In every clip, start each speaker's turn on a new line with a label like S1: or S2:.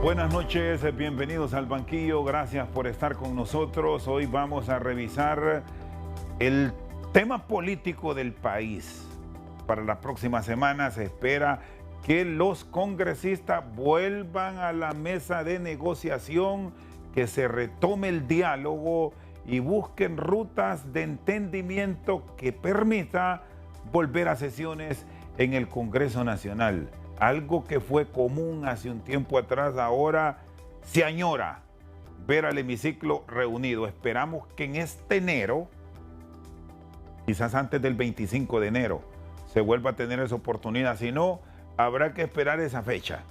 S1: Buenas noches, bienvenidos al banquillo, gracias por estar con nosotros. Hoy vamos a revisar el tema político del país. Para las próximas semanas se espera que los congresistas vuelvan a la mesa de negociación, que se retome el diálogo y busquen rutas de entendimiento que permita volver a sesiones en el Congreso Nacional. Algo que fue común hace un tiempo atrás, ahora se añora ver al hemiciclo reunido. Esperamos que en este enero, quizás antes del 25 de enero, se vuelva a tener esa oportunidad. Si no, habrá que esperar esa fecha.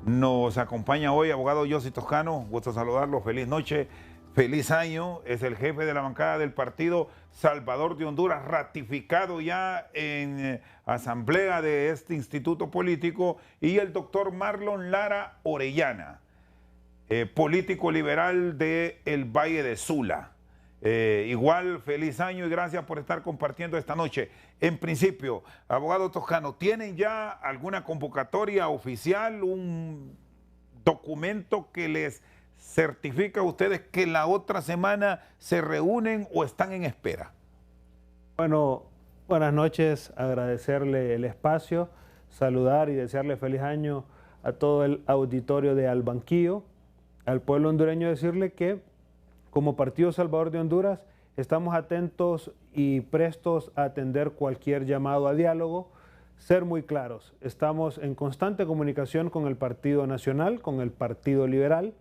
S1: Nos acompaña hoy abogado Yossi Toscano. Gusto saludarlo. Feliz noche. Feliz año. Es el jefe de la bancada del partido Salvador de Honduras, ratificado ya en asamblea de este instituto político, y el doctor Marlon Lara Orellana, político liberal de el Valle de Sula. Igual, feliz año y gracias por estar compartiendo esta noche. En principio, abogado Toscano, ¿tienen ya alguna convocatoria oficial, un documento que les certifica a ustedes que la otra semana se reúnen o están en espera?
S2: Bueno, buenas noches, agradecerle el espacio, saludar y desearle feliz año a todo el auditorio de Al Banquillo, al pueblo hondureño, decirle que como Partido Salvador de Honduras estamos atentos y prestos a atender cualquier llamado a diálogo. Ser muy claros, estamos en constante comunicación con el Partido Nacional, con el Partido Liberal.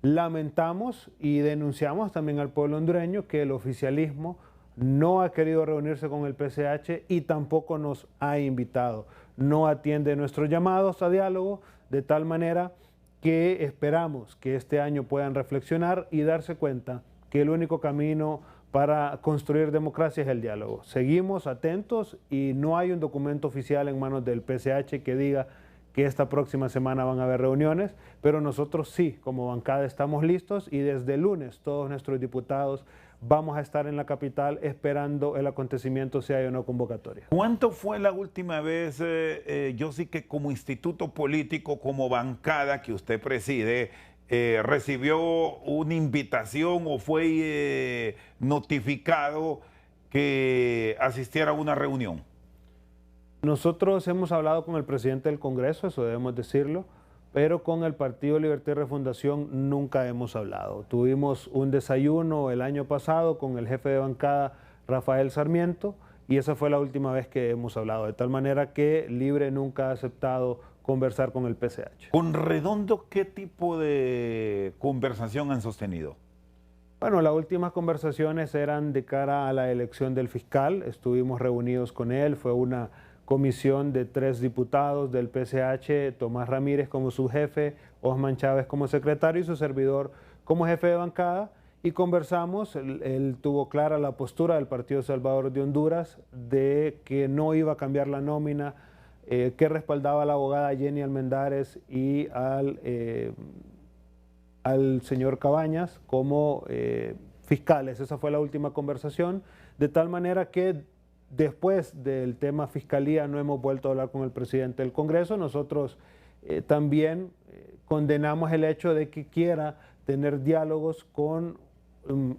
S2: Lamentamos y denunciamos también al pueblo hondureño que el oficialismo no ha querido reunirse con el PCH y tampoco nos ha invitado. No atiende nuestros llamados a diálogo, de tal manera que esperamos que este año puedan reflexionar y darse cuenta que el único camino para construir democracia es el diálogo. Seguimos atentos y no hay un documento oficial en manos del PCH que diga que esta próxima semana van a haber reuniones, pero nosotros sí, como bancada, estamos listos y desde el lunes todos nuestros diputados vamos a estar en la capital esperando el acontecimiento, si hay una convocatoria.
S1: ¿Cuánto fue la última vez, yo sí que como instituto político, como bancada que usted preside, recibió una invitación o fue notificado que asistiera a una reunión?
S2: Nosotros hemos hablado con el presidente del Congreso, eso debemos decirlo, pero con el Partido Libertad y Refundación nunca hemos hablado. Tuvimos un desayuno el año pasado con el jefe de bancada, Rafael Sarmiento, y esa fue la última vez que hemos hablado, de tal manera que Libre nunca ha aceptado conversar con el PCH.
S1: ¿Con Redondo qué tipo de conversación han sostenido?
S2: Bueno, las últimas conversaciones eran de cara a la elección del fiscal, estuvimos reunidos con él, fue una comisión de 3 diputados del PCH, Tomás Ramírez como su jefe, Osman Chávez como secretario y su servidor como jefe de bancada, y conversamos. Él tuvo clara la postura del Partido Salvador de Honduras de que no iba a cambiar la nómina, que respaldaba a la abogada Jenny Almendares y al señor Cabañas como fiscales. Esa fue la última conversación, de tal manera que después del tema fiscalía no hemos vuelto a hablar con el presidente del Congreso. Nosotros también condenamos el hecho de que quiera tener diálogos con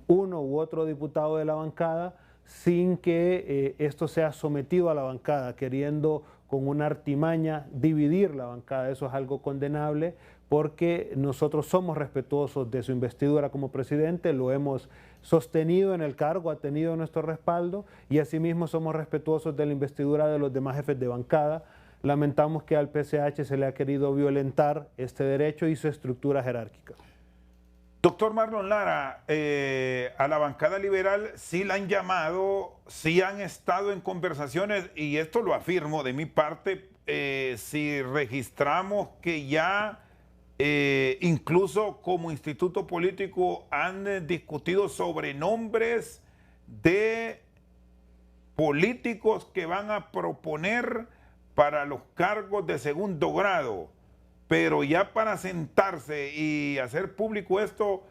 S2: uno u otro diputado de la bancada sin que esto sea sometido a la bancada, queriendo con una artimaña dividir la bancada. Eso es algo condenable, porque nosotros somos respetuosos de su investidura como presidente, lo hemos sostenido en el cargo, ha tenido nuestro respaldo, y asimismo somos respetuosos de la investidura de los demás jefes de bancada. Lamentamos que al PCH se le ha querido violentar este derecho y su estructura jerárquica.
S1: Doctor Marlon Lara, a la bancada liberal sí la han llamado, sí han estado en conversaciones, y esto lo afirmo de mi parte, si registramos que ya incluso como instituto político han discutido sobre nombres de políticos que van a proponer para los cargos de segundo grado, pero ya para sentarse y hacer público esto,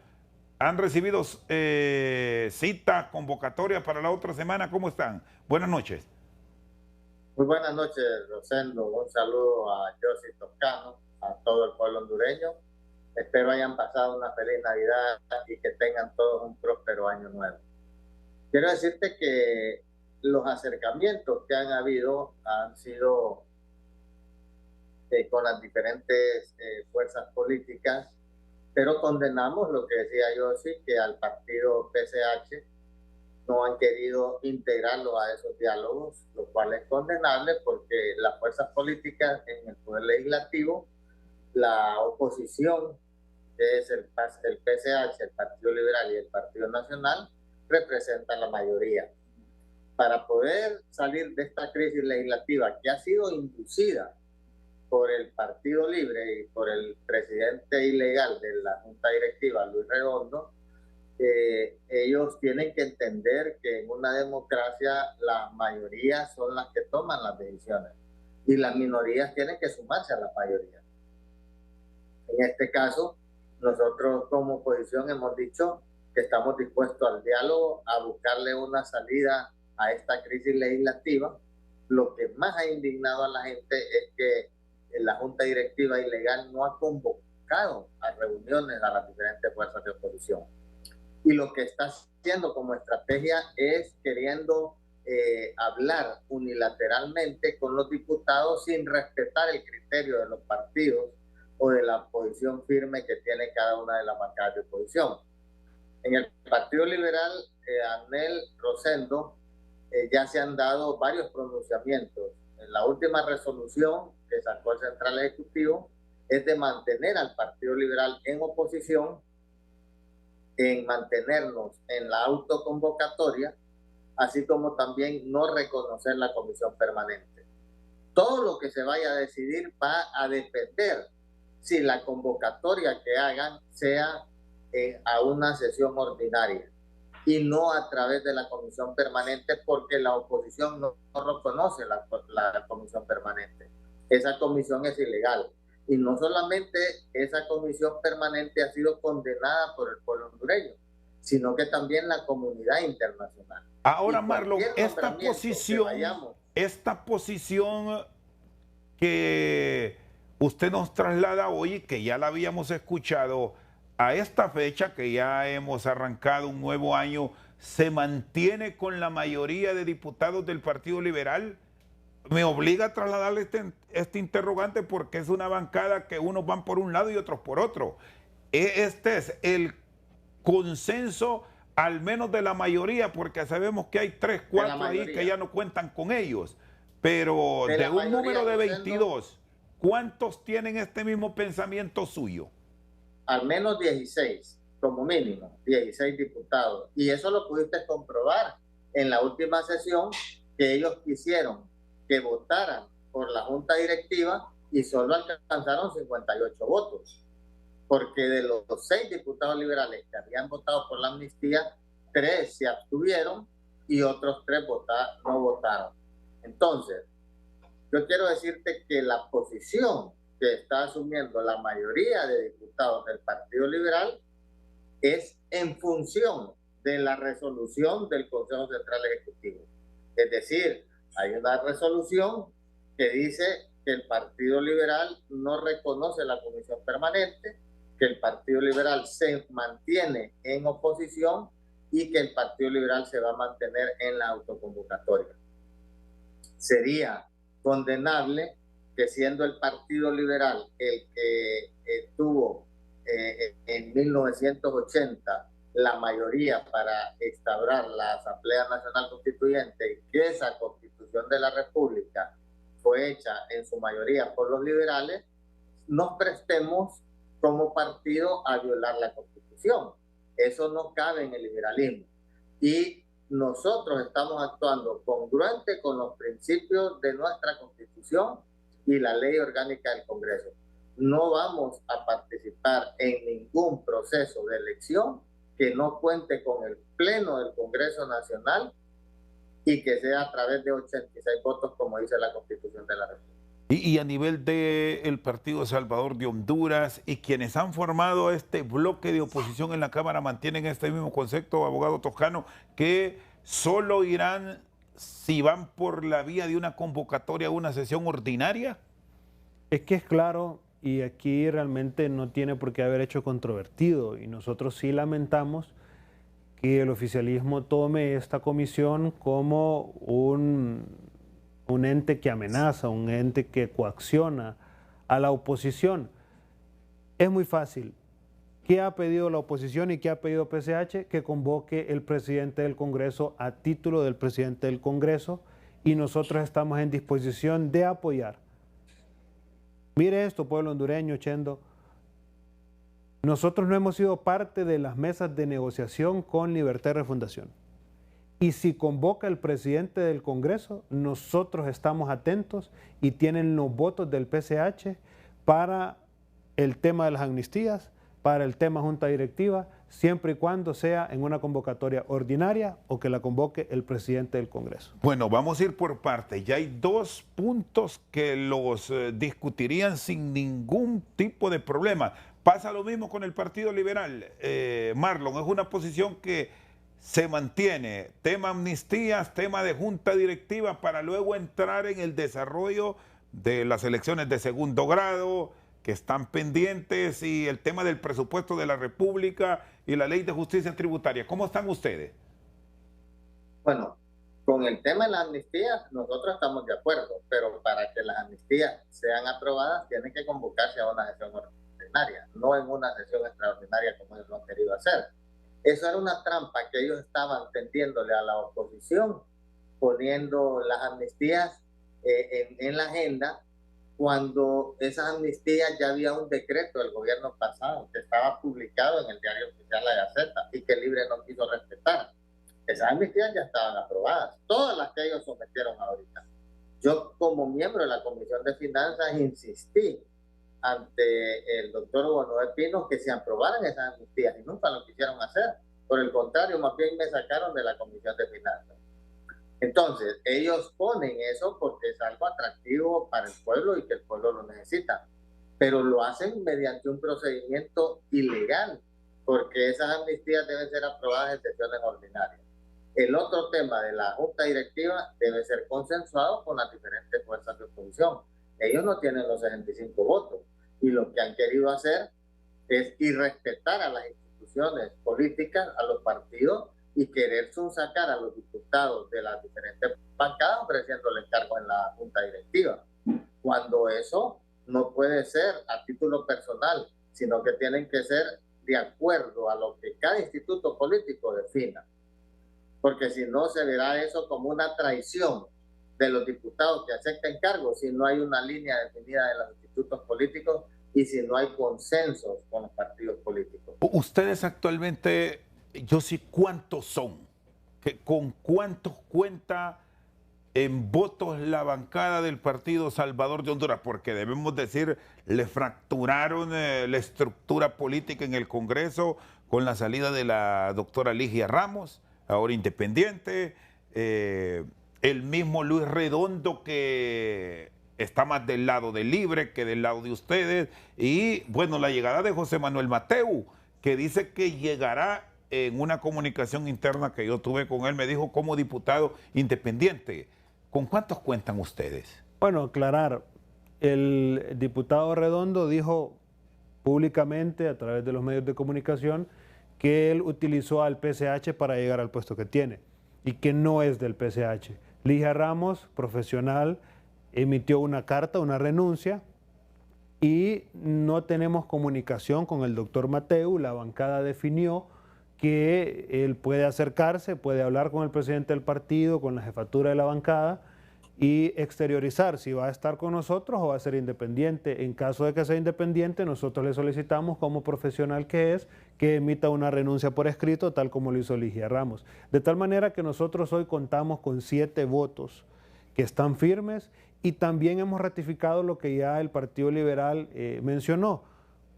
S1: han recibido citas, convocatorias para la otra semana. ¿Cómo están? Buenas noches.
S3: Muy buenas noches, Rosendo. Un saludo a Yossi Toscano, a todo el pueblo hondureño. Espero hayan pasado una feliz Navidad y que tengan todos un próspero año nuevo. Quiero decirte que los acercamientos que han habido han sido con las diferentes fuerzas políticas, pero condenamos lo que decía yo, sí, que al partido PCH no han querido integrarlo a esos diálogos, lo cual es condenable porque las fuerzas políticas en el Poder Legislativo, la oposición, que es el PCH, el Partido Liberal y el Partido Nacional, representan la mayoría. Para poder salir de esta crisis legislativa que ha sido inducida por el Partido Libre y por el presidente ilegal de la Junta Directiva, Luis Redondo, ellos tienen que entender que en una democracia las mayorías son las que toman las decisiones y las minorías tienen que sumarse a la mayoría. En este caso, nosotros como oposición hemos dicho que estamos dispuestos al diálogo, a buscarle una salida a esta crisis legislativa. Lo que más ha indignado a la gente es que la Junta Directiva ilegal no ha convocado a reuniones a las diferentes fuerzas de oposición. Y lo que está haciendo como estrategia es queriendo hablar unilateralmente con los diputados sin respetar el criterio de los partidos o de la posición firme que tiene cada una de las bancadas de oposición. En el Partido Liberal, Arnel Rosendo, ya se han dado varios pronunciamientos. En la última resolución que sacó el Central Ejecutivo es de mantener al Partido Liberal en oposición, en mantenernos en la autoconvocatoria, así como también no reconocer la comisión permanente. Todo lo que se vaya a decidir va a depender si la convocatoria que hagan sea a una sesión ordinaria y no a través de la comisión permanente, porque la oposición no reconoce la comisión permanente. Esa comisión es ilegal. Y no solamente esa comisión permanente ha sido condenada por el pueblo hondureño, sino que también la comunidad internacional.
S1: Ahora, Marlon, esta posición que usted nos traslada hoy, que ya la habíamos escuchado, a esta fecha que ya hemos arrancado un nuevo año, ¿se mantiene con la mayoría de diputados del Partido Liberal? Me obliga a trasladarle este interrogante porque es una bancada que unos van por un lado y otros por otro. Este es el consenso, al menos de la mayoría, porque sabemos que hay 3, 4 ahí que ya no cuentan con ellos. Pero de un número de 22, ¿cuántos tienen este mismo pensamiento suyo?
S3: Al menos 16, como mínimo, 16 diputados. Y eso lo pudiste comprobar en la última sesión, que ellos quisieron que votaran por la Junta Directiva y solo alcanzaron 58 votos. Porque de los 6 diputados liberales que habían votado por la amnistía, 3 se abstuvieron y otros 3 no votaron. Entonces, yo quiero decirte que la posición que está asumiendo la mayoría de diputados del Partido Liberal es en función de la resolución del Consejo Central Ejecutivo. Es decir, hay una resolución que dice que el Partido Liberal no reconoce la comisión permanente, que el Partido Liberal se mantiene en oposición y que el Partido Liberal se va a mantener en la autoconvocatoria. Sería condenable que, siendo el Partido Liberal el que tuvo en 1980 la mayoría para instaurar la Asamblea Nacional Constituyente, y que esa Constitución de la República fue hecha en su mayoría por los liberales, nos prestemos como partido a violar la Constitución. Eso no cabe en el liberalismo. Y nosotros estamos actuando congruente con los principios de nuestra Constitución y la ley orgánica del Congreso. No vamos a participar en ningún proceso de elección que no cuente con el Pleno del Congreso Nacional y que sea a través de 86 votos, como dice la Constitución de la República.
S1: Y a nivel del Partido Salvador de Honduras, y quienes han formado este bloque de oposición en la Cámara mantienen este mismo concepto, abogado Toscano, que solo irán si van por la vía de una convocatoria a una sesión ordinaria.
S2: Es que es claro y aquí realmente no tiene por qué haber hecho controvertido, y nosotros sí lamentamos que el oficialismo tome esta comisión como un ente que amenaza, un ente que coacciona a la oposición. Es muy fácil. ¿Qué ha pedido la oposición y qué ha pedido PCH? Que convoque el presidente del Congreso a título del presidente del Congreso, y nosotros estamos en disposición de apoyar. Mire esto, pueblo hondureño, Chendo. Nosotros no hemos sido parte de las mesas de negociación con Libertad y Refundación. Y si convoca el presidente del Congreso, nosotros estamos atentos y tienen los votos del PCH para el tema de las amnistías, para el tema junta directiva, siempre y cuando sea en una convocatoria ordinaria o que la convoque el presidente del Congreso.
S1: Bueno, vamos a ir por partes. Ya hay dos puntos que los discutirían sin ningún tipo de problema. Pasa lo mismo con el Partido Liberal. Marlon, es una posición que se mantiene. Tema amnistías, tema de junta directiva, para luego entrar en el desarrollo de las elecciones de segundo grado que están pendientes, y el tema del presupuesto de la República y la ley de justicia tributaria. ¿Cómo están ustedes?
S3: Bueno, con el tema de las amnistías nosotros estamos de acuerdo, pero para que las amnistías sean aprobadas tienen que convocarse a una sesión ordinaria, no en una sesión extraordinaria como ellos lo han querido hacer. Eso era una trampa que ellos estaban tendiéndole a la oposición, poniendo las amnistías en la agenda, cuando esas amnistías ya había un decreto del gobierno pasado que estaba publicado en el diario oficial La Gaceta y que Libre no quiso respetar. Esas amnistías ya estaban aprobadas, todas las que ellos sometieron ahorita. Yo, como miembro de la Comisión de Finanzas, insistí ante el doctor Hugo Noé Pino que se aprobaran esas amnistías, y nunca lo quisieron hacer. Por el contrario, más bien me sacaron de la Comisión de Finanzas. Entonces, ellos ponen eso porque es algo atractivo para el pueblo y que el pueblo lo necesita, pero lo hacen mediante un procedimiento ilegal, porque esas amnistías deben ser aprobadas en sesiones ordinarias. El otro tema de la junta directiva debe ser consensuado con las diferentes fuerzas de oposición. Ellos no tienen los 65 votos, y lo que han querido hacer es irrespetar a las instituciones políticas, a los partidos, y querer sacar a los diputados de las diferentes bancadas ofreciéndoles cargos en la junta directiva, cuando eso no puede ser a título personal, sino que tienen que ser de acuerdo a lo que cada instituto político defina, porque si no se verá eso como una traición de los diputados que acepten cargos si no hay una línea definida de los institutos políticos y si no hay consensos con los partidos políticos.
S1: Ustedes actualmente, yo sé cuántos son, con cuántos cuenta en votos la bancada del Partido Salvador de Honduras, porque debemos decir, le fracturaron la estructura política en el Congreso con la salida de la doctora Ligia Ramos, ahora independiente, el mismo Luis Redondo, que está más del lado de Libre que del lado de ustedes, y bueno, la llegada de José Manuel Mateu, que dice que llegará en una comunicación interna que yo tuve con él, me dijo como diputado independiente. ¿Con cuántos cuentan ustedes?
S2: Bueno, aclarar, el diputado Redondo dijo públicamente a través de los medios de comunicación que él utilizó al PCH para llegar al puesto que tiene y que no es del PCH. Ligia Ramos, profesional, emitió una carta, una renuncia, y no tenemos comunicación con el doctor Mateu. La bancada definió que él puede acercarse, puede hablar con el presidente del partido, con la jefatura de la bancada, y exteriorizar si va a estar con nosotros o va a ser independiente. En caso de que sea independiente, nosotros le solicitamos, como profesional que es, que emita una renuncia por escrito, tal como lo hizo Ligia Ramos. De tal manera que nosotros hoy contamos con 7 votos que están firmes, y también hemos ratificado lo que ya el Partido Liberal mencionó.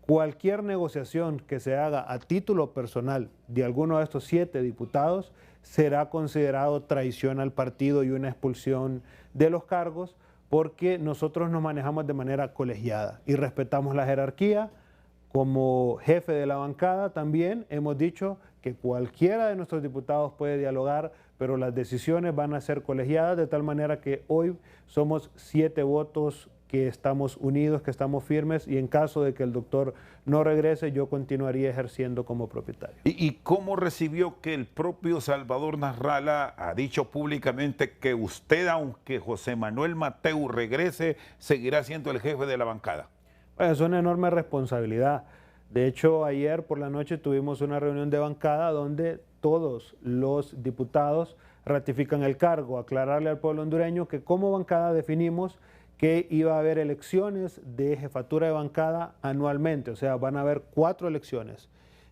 S2: Cualquier negociación que se haga a título personal de alguno de estos 7 diputados será considerado traición al partido y una expulsión de los cargos, porque nosotros nos manejamos de manera colegiada y respetamos la jerarquía. Como jefe de la bancada también hemos dicho que cualquiera de nuestros diputados puede dialogar, pero las decisiones van a ser colegiadas, de tal manera que hoy somos 7 votos que estamos unidos, que estamos firmes, y en caso de que el doctor no regrese, yo continuaría ejerciendo como propietario.
S1: ¿Y cómo recibió que el propio Salvador Nasralla ha dicho públicamente que usted, aunque José Manuel Matheu regrese, seguirá siendo el jefe de la bancada?
S2: Pues es una enorme responsabilidad. De hecho, ayer por la noche tuvimos una reunión de bancada donde todos los diputados ratifican el cargo. Aclararle al pueblo hondureño que como bancada definimos que iba a haber elecciones de jefatura de bancada anualmente, o sea, van a haber 4 elecciones.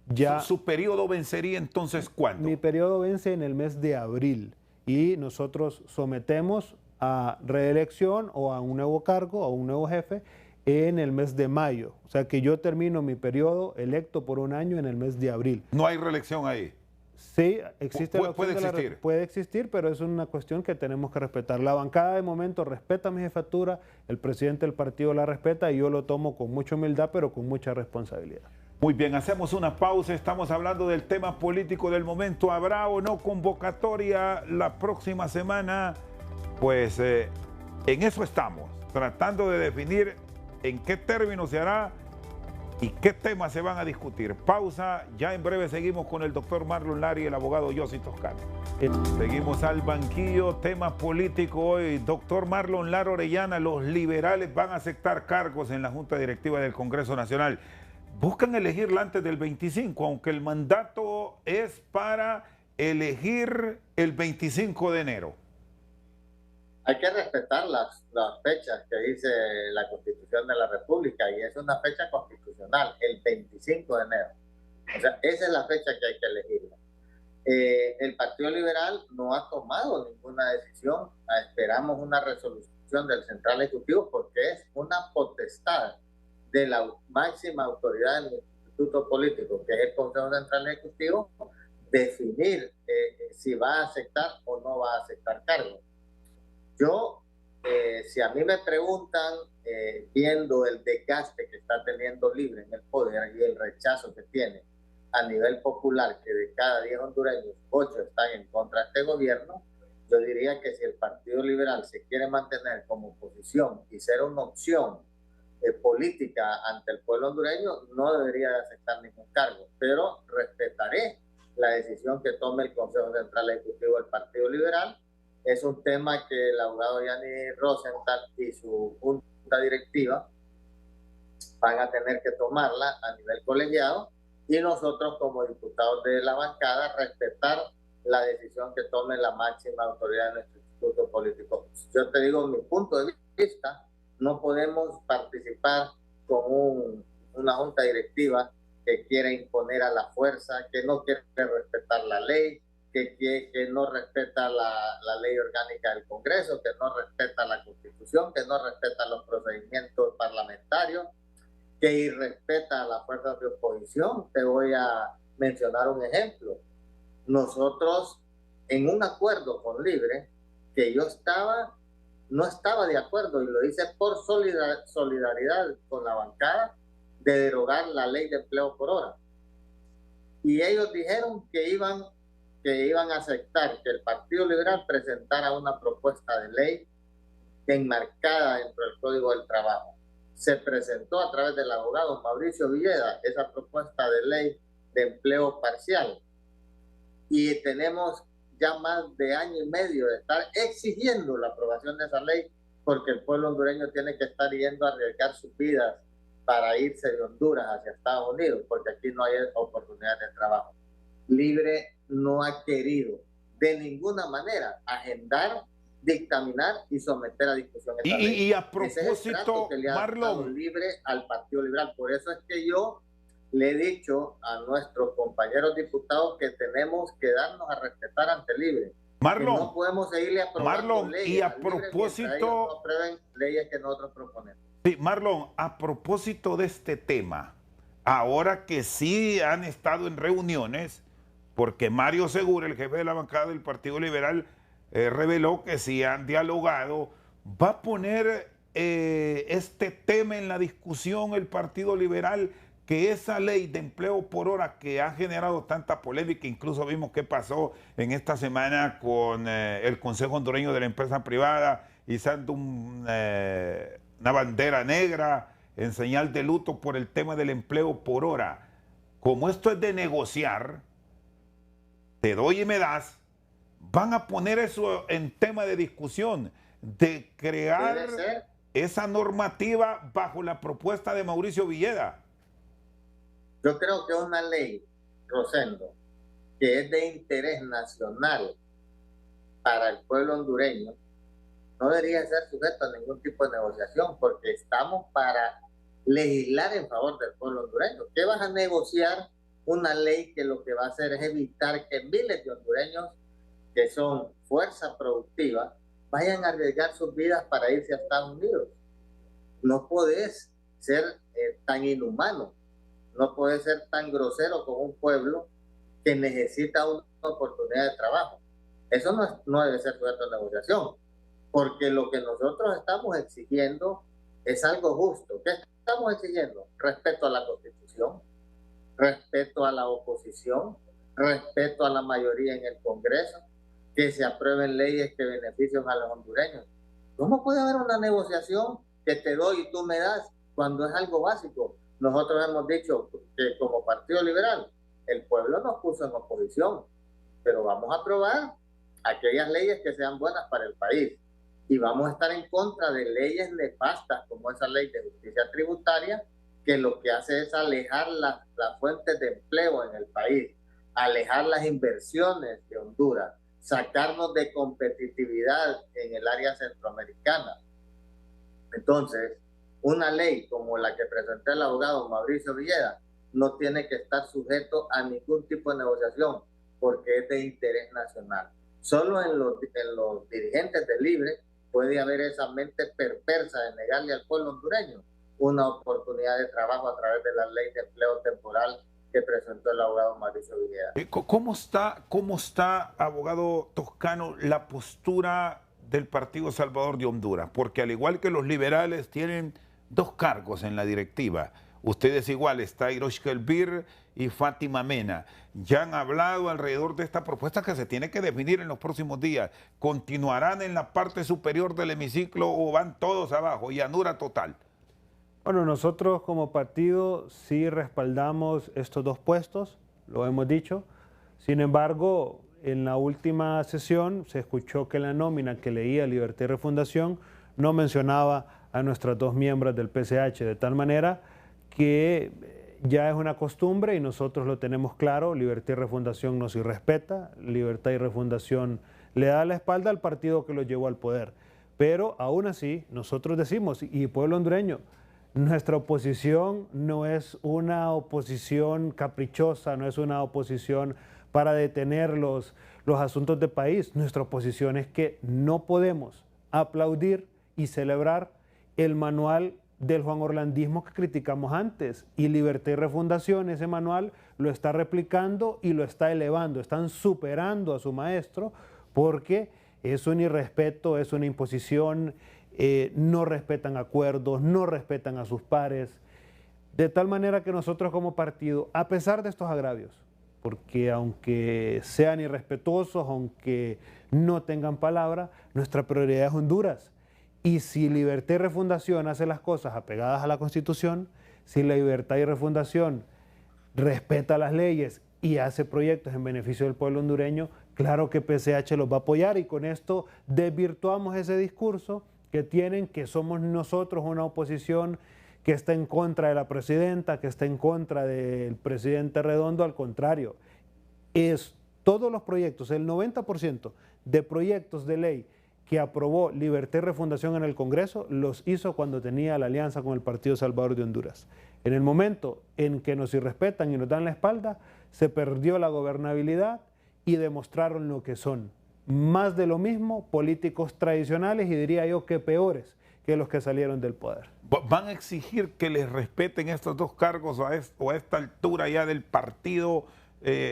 S2: Ya
S1: ¿Su periodo vencería entonces cuándo?
S2: mi periodo vence en el mes de abril y nosotros sometemos a reelección o a un nuevo cargo o a un nuevo jefe en el mes de mayo. O sea que yo termino mi periodo electo por un año en el mes de abril.
S1: ¿No hay reelección ahí?
S2: Sí, existe la opción
S1: ¿Puede existir?
S2: puede existir, pero es una cuestión que tenemos que respetar. La bancada de momento respeta mi jefatura, el presidente del partido la respeta y yo lo tomo con mucha humildad, pero con mucha responsabilidad.
S1: Muy bien, hacemos una pausa. Estamos hablando del tema político del momento. ¿Habrá o no convocatoria la próxima semana? Pues en eso estamos, tratando de definir en qué términos se hará y qué temas se van a discutir. Pausa, ya en breve seguimos con el doctor Marlon Lara y el abogado Yossi Toscano. Seguimos al banquillo, tema político hoy. Doctor Marlon Lara Orellana, los liberales van a aceptar cargos en la Junta Directiva del Congreso Nacional. Buscan elegirla antes del 25, aunque el mandato es para elegir el 25 de enero.
S3: Hay que respetar las fechas que dice la Constitución de la República, y es una fecha constitucional, el 25 de enero. O sea, esa es la fecha que hay que elegirla. El Partido Liberal no ha tomado ninguna decisión. Esperamos una resolución del Central Ejecutivo porque es una potestad de la máxima autoridad del instituto político, que es el Consejo Central Ejecutivo, definir si va a aceptar o no va a aceptar cargos. Yo, si a mí me preguntan, viendo el desgaste que está teniendo Libre en el poder y el rechazo que tiene a nivel popular, que de cada 10 hondureños, 8 están en contra de este gobierno, yo diría que si el Partido Liberal se quiere mantener como oposición y ser una opción política ante el pueblo hondureño, no debería de aceptar ningún cargo, pero respetaré la decisión que tome el Consejo Central Ejecutivo del Partido Liberal. Es un tema que el abogado Yanni Rosenthal y su junta directiva van a tener que tomarla a nivel colegiado, y nosotros como diputados de la bancada respetar la decisión que tome la máxima autoridad de nuestro instituto político. Yo te digo mi punto de vista, no podemos participar con una junta directiva que quiere imponer a la fuerza, que no quiere respetar la ley, que no respeta la ley orgánica del Congreso, que no respeta la Constitución, que no respeta los procedimientos parlamentarios, que irrespeta a las fuerzas de oposición. Te voy a mencionar un ejemplo. Nosotros, en un acuerdo con Libre, que yo no estaba de acuerdo, y lo hice por solidaridad con la bancada, de derogar la ley de empleo por hora. Y ellos dijeron que iban a aceptar que el Partido Liberal presentara una propuesta de ley enmarcada dentro del Código del Trabajo. Se presentó a través del abogado Mauricio Villeda esa propuesta de ley de empleo parcial, y tenemos ya más de año y medio de estar exigiendo la aprobación de esa ley, porque el pueblo hondureño tiene que estar yendo a arriesgar sus vidas para irse de Honduras hacia Estados Unidos, porque aquí no hay oportunidades de trabajo. Libre no ha querido de ninguna manera agendar, dictaminar y someter a discusión esta ley.
S1: Y a propósito,
S3: que le ha dado Libre al Partido Liberal. Por eso es que yo le he dicho a nuestros compañeros diputados que tenemos que darnos a respetar ante Libre.
S1: Marlon,
S3: no podemos seguirle aprobando leyes
S1: y a propósito,
S3: no aprueben leyes que nosotros proponemos.
S1: Sí, Marlon, a propósito de este tema, ahora que sí han estado en reuniones, porque Mario Segura, el jefe de la bancada del Partido Liberal, reveló que sí han dialogado, ¿va a poner este tema en la discusión el Partido Liberal, que esa ley de empleo por hora que ha generado tanta polémica? Incluso vimos qué pasó en esta semana con el Consejo Hondureño de la Empresa Privada, izando un una bandera negra en señal de luto por el tema del empleo por hora. Como esto es de negociar, te doy y me das, van a poner eso en tema de discusión, de crear esa normativa bajo la propuesta de Mauricio Villeda.
S3: Yo creo que una ley, Rosendo, que es de interés nacional para el pueblo hondureño, no debería ser sujeto a ningún tipo de negociación, porque estamos para legislar en favor del pueblo hondureño. ¿Qué vas a negociar una ley que lo que va a hacer es evitar que miles de hondureños que son fuerza productiva vayan a arriesgar sus vidas para irse a Estados Unidos? No podés ser tan inhumano, no podés ser tan grosero con un pueblo que necesita una oportunidad de trabajo. Eso no debe ser sujeto a negociación, porque lo que nosotros estamos exigiendo es algo justo. ¿Qué estamos exigiendo? Respeto a la Constitución, respeto a la oposición, respeto a la mayoría en el Congreso, que se aprueben leyes que beneficien a los hondureños. ¿Cómo puede haber una negociación que te doy y tú me das cuando es algo básico? Nosotros hemos dicho que como Partido Liberal, el pueblo nos puso en oposición, pero vamos a aprobar aquellas leyes que sean buenas para el país. Y vamos a estar en contra de leyes nefastas como esa ley de justicia tributaria, que lo que hace es alejar las fuentes de empleo en el país, alejar las inversiones de Honduras, sacarnos de competitividad en el área centroamericana. Entonces, una ley como la que presentó el abogado Mauricio Villeda no tiene que estar sujeto a ningún tipo de negociación, porque es de interés nacional. Solo en los dirigentes de Libre puede haber esa mente perversa de negarle al pueblo hondureño una oportunidad de trabajo a través de la ley de empleo temporal que presentó el abogado Mauricio Villeda.
S1: ¿Cómo está, abogado Toscano, la postura del Partido Salvador de Honduras? Porque al igual que los liberales tienen dos cargos en la directiva. Ustedes igual, está Hiroshka Elvir y Fátima Mena. Ya han hablado alrededor de esta propuesta que se tiene que definir en los próximos días. ¿Continuarán en la parte superior del hemiciclo o van todos abajo? Llanura total.
S2: Bueno, nosotros como partido sí respaldamos estos dos puestos, lo hemos dicho. Sin embargo, en la última sesión se escuchó que la nómina que leía Libertad y Refundación no mencionaba a nuestras dos miembros del PCH, de tal manera que ya es una costumbre y nosotros lo tenemos claro. Libertad y Refundación nos irrespeta, Libertad y Refundación le da la espalda al partido que lo llevó al poder. Pero aún así, nosotros decimos, y pueblo hondureño, nuestra oposición no es una oposición caprichosa, no es una oposición para detener los asuntos del país. Nuestra oposición es que no podemos aplaudir y celebrar el manual del Juan Orlandismo que criticamos antes. Y Libertad y Refundación, ese manual, lo está replicando y lo está elevando. Están superando a su maestro porque es un irrespeto, es una imposición. No respetan acuerdos, no respetan a sus pares, de tal manera que nosotros como partido, a pesar de estos agravios, porque aunque sean irrespetuosos, aunque no tengan palabra, nuestra prioridad es Honduras. Y si Libertad y Refundación hace las cosas apegadas a la Constitución, si la Libertad y Refundación respeta las leyes y hace proyectos en beneficio del pueblo hondureño, claro que PCH los va a apoyar, y con esto desvirtuamos ese discurso que tienen, que somos nosotros una oposición que está en contra de la presidenta, que está en contra del presidente Redondo. Al contrario, es todos los proyectos, el 90% de proyectos de ley que aprobó Libertad y Refundación en el Congreso, los hizo cuando tenía la alianza con el Partido Salvador de Honduras. En el momento en que nos irrespetan y nos dan la espalda, se perdió la gobernabilidad y demostraron lo que son. Más de lo mismo, políticos tradicionales, y diría yo que peores que los que salieron del poder.
S1: ¿Van a exigir que les respeten estos dos cargos o a esta altura ya del partido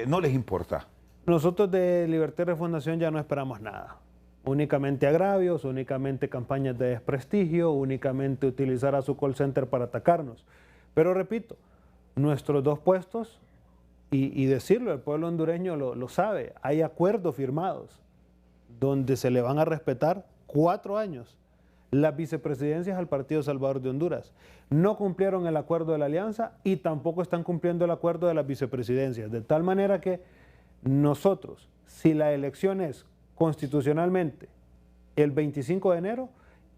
S1: no les importa?
S2: Nosotros de Libertad y Refundación ya no esperamos nada. Únicamente agravios, únicamente campañas de desprestigio, únicamente utilizar a su call center para atacarnos. Pero repito, nuestros dos puestos, y decirlo, el pueblo hondureño lo sabe, hay acuerdos firmados donde se le van a respetar 4 años las vicepresidencias al Partido Salvador de Honduras. No cumplieron el acuerdo de la alianza y tampoco están cumpliendo el acuerdo de las vicepresidencias. De tal manera que nosotros, si la elección es constitucionalmente el 25 de enero,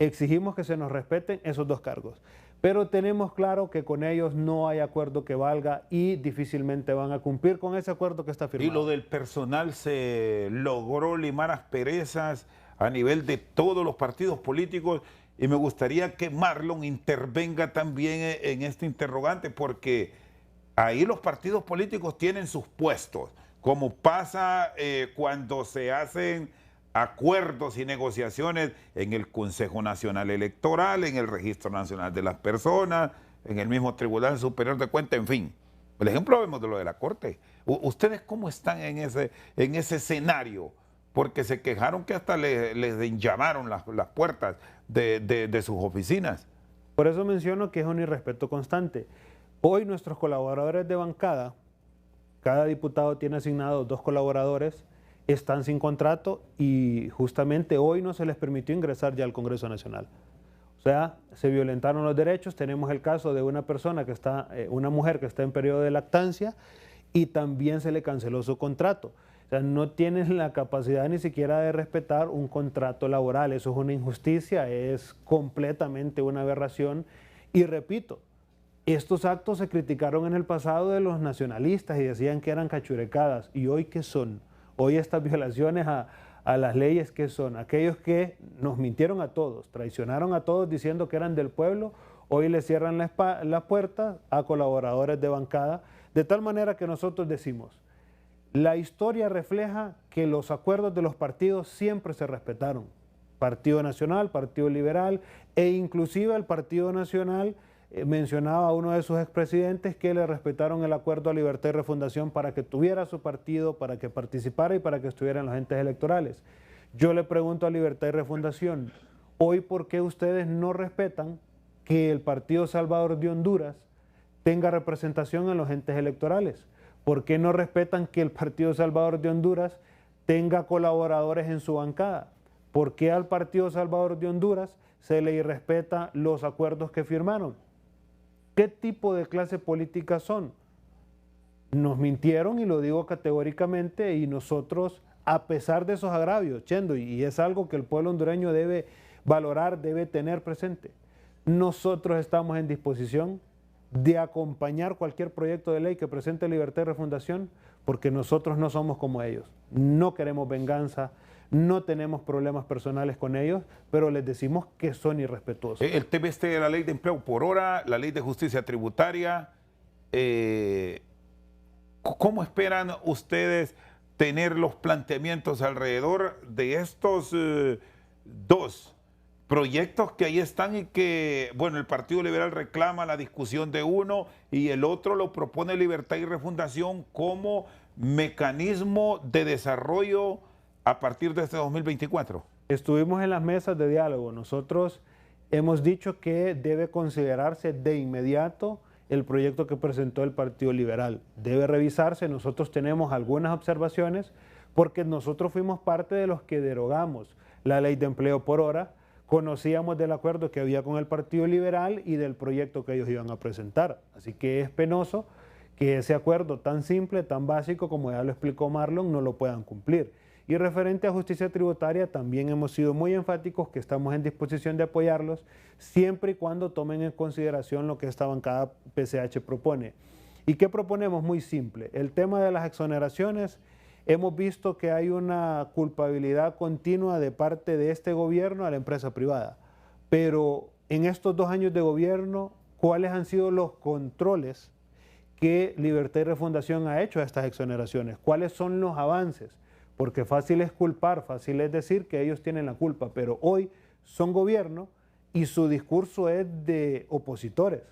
S2: exigimos que se nos respeten esos dos cargos. Pero tenemos claro que con ellos no hay acuerdo que valga y difícilmente van a cumplir con ese acuerdo que está firmado.
S1: Y lo del personal, se logró limar asperezas a nivel de todos los partidos políticos, y me gustaría que Marlon intervenga también en este interrogante, porque ahí los partidos políticos tienen sus puestos, como pasa cuando se hacen acuerdos y negociaciones en el Consejo Nacional Electoral, en el Registro Nacional de las Personas, en el mismo Tribunal Superior de Cuentas, en fin. Por ejemplo, vemos de lo de la Corte. ¿Ustedes cómo están en ese escenario? Porque se quejaron que hasta les llamaron las puertas de sus oficinas.
S2: Por eso menciono que es un irrespeto constante. Hoy nuestros colaboradores de bancada, cada diputado tiene asignados 2 colaboradores, están sin contrato y justamente hoy no se les permitió ingresar ya al Congreso Nacional. O sea, se violentaron los derechos. Tenemos el caso de una persona que está, una mujer que está en periodo de lactancia, y también se le canceló su contrato. O sea, no tienen la capacidad ni siquiera de respetar un contrato laboral. Eso es una injusticia, es completamente una aberración. Y repito, estos actos se criticaron en el pasado de los nacionalistas y decían que eran cachurecadas. ¿Y hoy qué son? Hoy estas violaciones a las leyes, ¿qué son? Aquellos que nos mintieron a todos, traicionaron a todos diciendo que eran del pueblo, hoy le cierran las puertas a colaboradores de bancada, de tal manera que nosotros decimos, la historia refleja que los acuerdos de los partidos siempre se respetaron. Partido Nacional, Partido Liberal e inclusive el Partido Nacional mencionaba a uno de sus expresidentes que le respetaron el acuerdo a Libertad y Refundación para que tuviera su partido, para que participara y para que estuviera en los entes electorales. Yo le pregunto a Libertad y Refundación, hoy ¿por qué ustedes no respetan que el Partido Salvador de Honduras tenga representación en los entes electorales? ¿Por qué no respetan que el Partido Salvador de Honduras tenga colaboradores en su bancada? ¿Por qué al Partido Salvador de Honduras se le irrespeta los acuerdos que firmaron? ¿Qué tipo de clase política son? Nos mintieron, y lo digo categóricamente, y nosotros, a pesar de esos agravios, Chendo, y es algo que el pueblo hondureño debe valorar, debe tener presente, nosotros estamos en disposición de acompañar cualquier proyecto de ley que presente Libertad y Refundación, porque nosotros no somos como ellos, no queremos venganza, no tenemos problemas personales con ellos, pero les decimos que son irrespetuosos.
S1: El tema de la ley de empleo por hora, la ley de justicia tributaria, ¿cómo esperan ustedes tener los planteamientos alrededor de estos dos proyectos que ahí están y que, bueno, el Partido Liberal reclama la discusión de uno y el otro lo propone Libertad y Refundación como mecanismo de desarrollo a partir de este 2024?
S2: Estuvimos en las mesas de diálogo. Nosotros hemos dicho que debe considerarse de inmediato el proyecto que presentó el Partido Liberal. Debe revisarse. Nosotros tenemos algunas observaciones porque nosotros fuimos parte de los que derogamos la ley de empleo por hora. Conocíamos del acuerdo que había con el Partido Liberal y del proyecto que ellos iban a presentar. Así que es penoso que ese acuerdo tan simple, tan básico, como ya lo explicó Marlon, no lo puedan cumplir. Y referente a justicia tributaria, también hemos sido muy enfáticos que estamos en disposición de apoyarlos siempre y cuando tomen en consideración lo que esta bancada PCH propone. ¿Y qué proponemos? Muy simple. El tema de las exoneraciones, hemos visto que hay una culpabilidad continua de parte de este gobierno a la empresa privada. Pero en estos 2 años de gobierno, ¿cuáles han sido los controles que Libertad y Refundación ha hecho a estas exoneraciones? ¿Cuáles son los avances? Porque fácil es culpar, fácil es decir que ellos tienen la culpa, pero hoy son gobierno y su discurso es de opositores.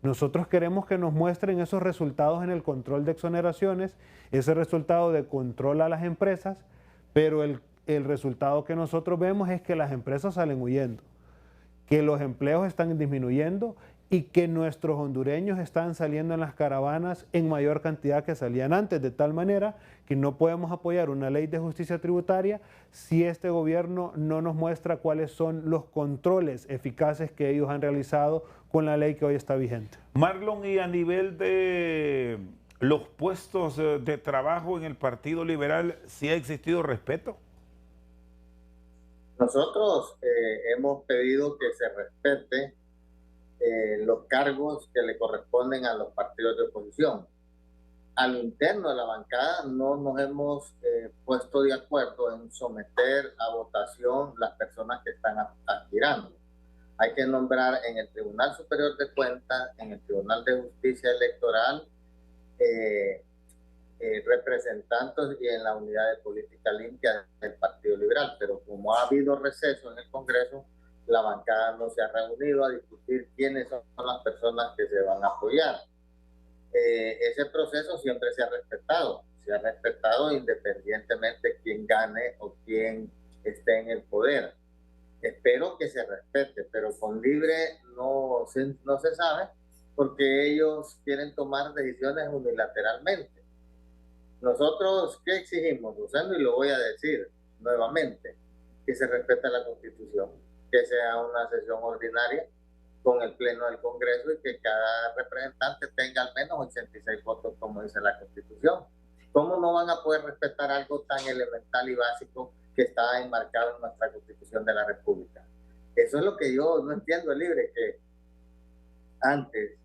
S2: Nosotros queremos que nos muestren esos resultados en el control de exoneraciones, ese resultado de control a las empresas, pero el resultado que nosotros vemos es que las empresas salen huyendo, que los empleos están disminuyendo y que nuestros hondureños están saliendo en las caravanas en mayor cantidad que salían antes, de tal manera que no podemos apoyar una ley de justicia tributaria si este gobierno no nos muestra cuáles son los controles eficaces que ellos han realizado con la ley que hoy está vigente.
S1: Marlon, y a nivel de los puestos de trabajo en el Partido Liberal, ¿sí ha existido respeto?
S3: Nosotros hemos pedido que se respete los cargos que le corresponden a los partidos de oposición. Al interno de la bancada no nos hemos puesto de acuerdo en someter a votación las personas que están aspirando. Hay que nombrar en el Tribunal Superior de Cuentas, en el Tribunal de Justicia Electoral, representantes y en la Unidad de Política Limpia del Partido Liberal. Pero como ha habido receso en el Congreso, la bancada no se ha reunido a discutir quiénes son las personas que se van a apoyar. Ese proceso siempre se ha respetado independientemente quién gane o quién esté en el poder. Espero que se respete, pero con Libre no se sabe, porque ellos quieren tomar decisiones unilateralmente. Nosotros, ¿qué exigimos, Rosendo? Y lo voy a decir nuevamente, que se respete la Constitución, que sea una sesión ordinaria con el Pleno del Congreso y que cada representante tenga al menos 86 votos, como dice la Constitución. ¿Cómo no van a poder respetar algo tan elemental y básico que está enmarcado en nuestra Constitución de la República? Eso es lo que yo no entiendo, el Libre, que antes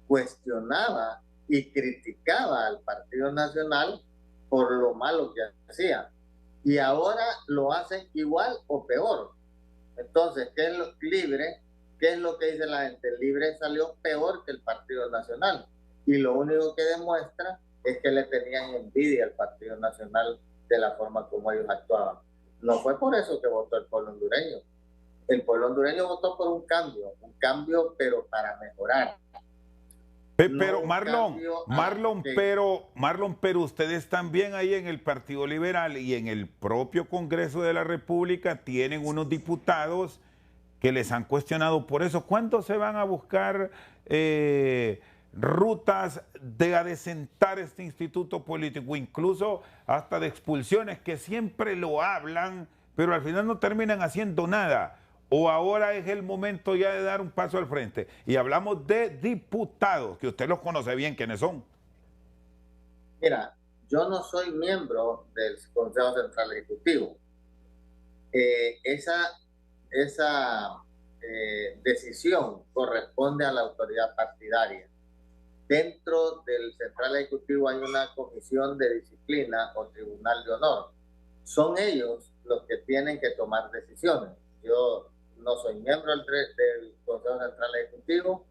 S3: cuestionaba y criticaba al Partido Nacional por lo malo que hacía, y ahora lo hacen igual o peor. Entonces, ¿qué es lo Libre? ¿Qué es lo que dice la gente? El Libre salió peor que el Partido Nacional, y lo único que demuestra es que le tenían envidia al Partido Nacional de la forma como ellos actuaban. No fue por eso que votó el pueblo hondureño. El pueblo hondureño votó por un cambio, pero para mejorar.
S1: Pero Marlon, pero ustedes también ahí en el Partido Liberal y en el propio Congreso de la República tienen unos diputados que les han cuestionado por eso. ¿Cuándo se van a buscar rutas de adecentar este instituto político, incluso hasta de expulsiones, que siempre lo hablan, pero al final no terminan haciendo nada? ¿O ahora es el momento ya de dar un paso al frente? Y hablamos de diputados, que usted los conoce bien, ¿quiénes son?
S3: Mira, yo no soy miembro del Consejo Central Ejecutivo. Esa decisión corresponde a la autoridad partidaria. Dentro del Central Ejecutivo hay una comisión de disciplina o tribunal de honor. Son ellos los que tienen que tomar decisiones. Yo no soy miembro del Consejo Central Ejecutivo,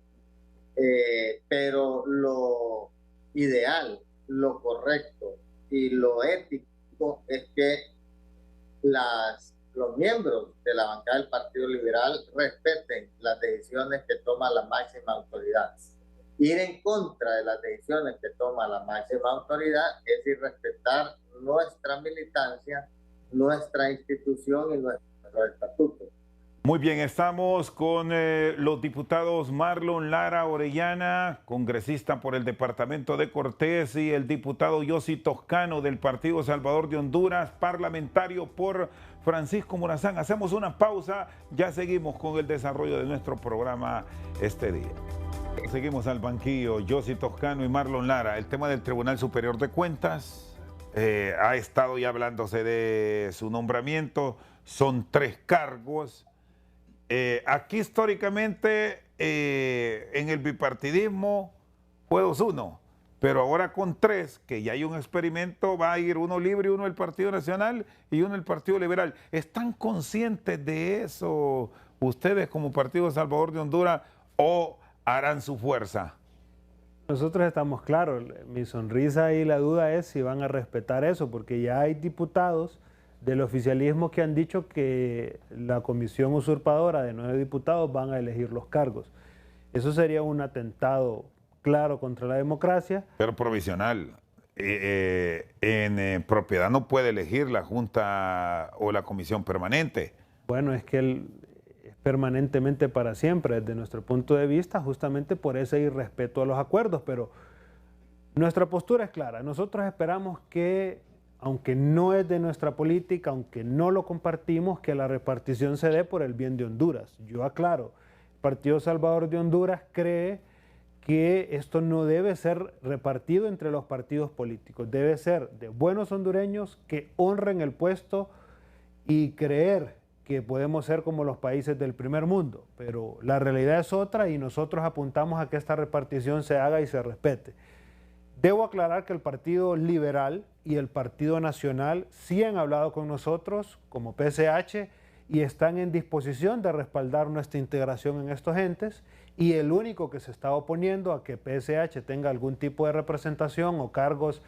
S3: pero lo ideal, lo correcto y lo ético es que los miembros de la bancada del Partido Liberal respeten las decisiones que toma la máxima autoridad. Ir en contra de las decisiones que toma la máxima autoridad es irrespetar nuestra militancia, nuestra institución y nuestro estatuto.
S1: Muy bien, estamos con los diputados Marlon Lara Orellana, congresista por el departamento de Cortés, y el diputado Yossi Toscano del Partido Salvador de Honduras, parlamentario por Francisco Morazán. Hacemos una pausa, ya seguimos con el desarrollo de nuestro programa este día. Seguimos al banquillo, Yossi Toscano y Marlon Lara. El tema del Tribunal Superior de Cuentas ha estado ya hablándose de su nombramiento, son 3 cargos. Aquí históricamente en el bipartidismo fue 2-1, pero ahora con 3, que ya hay un experimento, va a ir uno Libre, uno del Partido Nacional y uno del Partido Liberal. ¿Están conscientes de eso ustedes como Partido Salvador de Honduras o harán su fuerza?
S2: Nosotros estamos claros, mi sonrisa y la duda es si van a respetar eso, porque ya hay diputados del oficialismo que han dicho que la comisión usurpadora de 9 diputados van a elegir los cargos. Eso sería un atentado claro contra la democracia.
S1: Pero provisional. En propiedad no puede elegir la Junta o la Comisión Permanente.
S2: Bueno, es que permanentemente para siempre desde nuestro punto de vista, justamente por ese irrespeto a los acuerdos. Pero nuestra postura es clara. Nosotros esperamos que, aunque no es de nuestra política, aunque no lo compartimos, que la repartición se dé por el bien de Honduras. Yo aclaro, el Partido Salvador de Honduras cree que esto no debe ser repartido entre los partidos políticos, debe ser de buenos hondureños que honren el puesto y creer que podemos ser como los países del primer mundo, pero la realidad es otra y nosotros apuntamos a que esta repartición se haga y se respete. Debo aclarar que el Partido Liberal y el Partido Nacional sí han hablado con nosotros como PCH y están en disposición de respaldar nuestra integración en estos entes, y el único que se está oponiendo a que PSH tenga algún tipo de representación o cargos